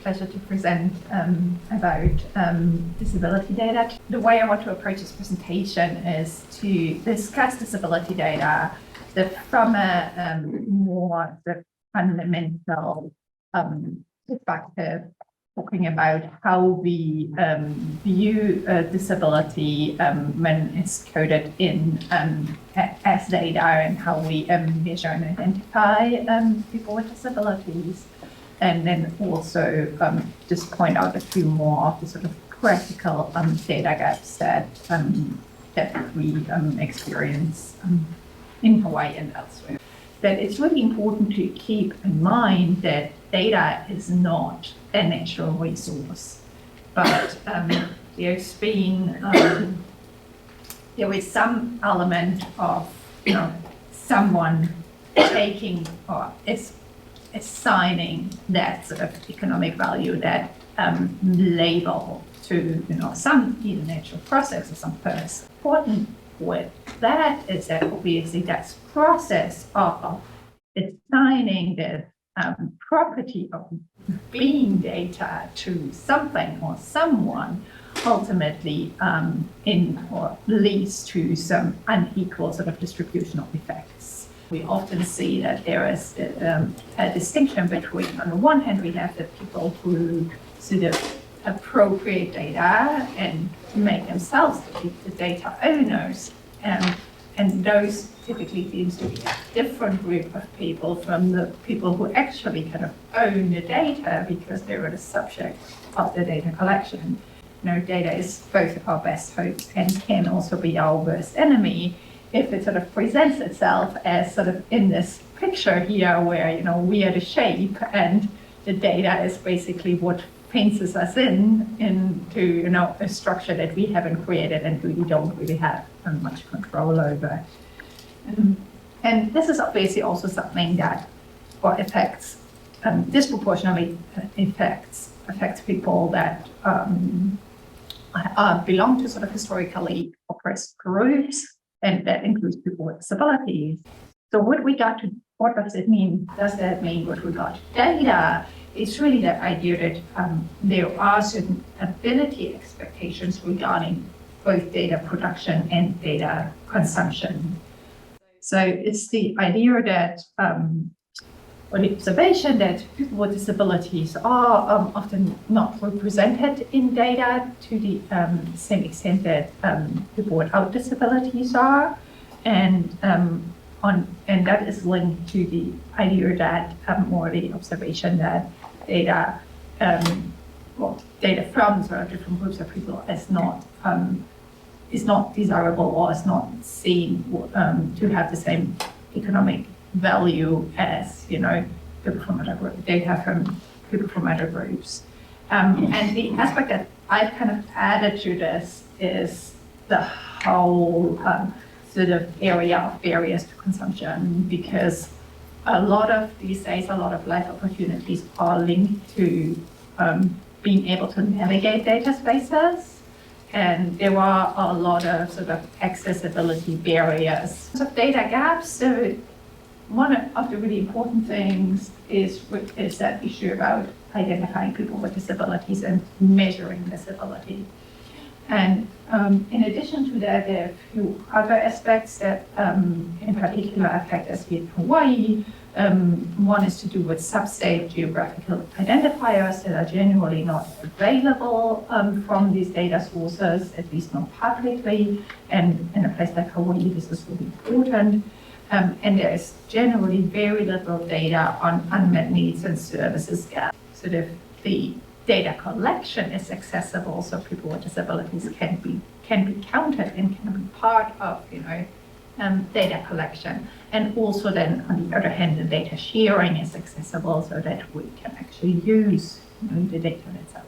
pleasure to present about disability data. The way I want to approach this presentation is to discuss disability data from a more fundamental perspective, talking about how we view disability when it's coded in as data, and how we measure and identify people with disabilities. And then also just point out a few more of the sort of practical data gaps that we experience in Hawaii and elsewhere. That it's really important to keep in mind that data is not a natural resource, but there's been there is some element of someone taking or assigning that sort of economic value, that label to some either natural process or some person. Important with that is that obviously that process of assigning the property of being data to something or someone ultimately leads to some unequal sort of distribution of effects. We often see that there is a distinction between, on the one hand, we have the people who sort of appropriate data and make themselves the data owners, and those typically seems to be a different group of people from the people who actually kind of own the data because they were the subject of the data collection. Data is both our best hope and can also be our worst enemy if it sort of presents itself as sort of in this picture here where we are the shape and the data is basically what paints us into a structure that we haven't created and we don't really have much control over. And this is obviously also something that affects disproportionately affects people that belong to sort of historically oppressed groups, and that includes people with disabilities. So what does it mean? Does that mean with regard to data? It's really the idea that there are certain ability expectations regarding both data production and data consumption. So it's the idea that, or the observation that people with disabilities are often not represented in data to the same extent that people without disabilities are, and that is linked to the idea that or the observation that data from sort of different groups of people is not desirable or is not seen to have the same economic value as people from other groups. Data from people from other groups, and the aspect that I've kind of added to this is the whole sort of area of barriers to consumption, because a lot of these days, a lot of life opportunities are linked to being able to navigate data spaces, and there are a lot of sort of accessibility barriers. So data gaps, so one of the really important things is that issue about identifying people with disabilities and measuring disability. And in addition to that, there are a few other aspects that in particular affect us here in Hawaii. One is to do with sub-state geographical identifiers that are generally not available from these data sources, at least not publicly. And in a place like Hawaii, this is really important. And there is generally very little data on unmet needs and services gaps. Sort of the data collection is accessible, so people with disabilities can be counted and can be part of data collection. And also then on the other hand, the data sharing is accessible so that we can actually use the data that's out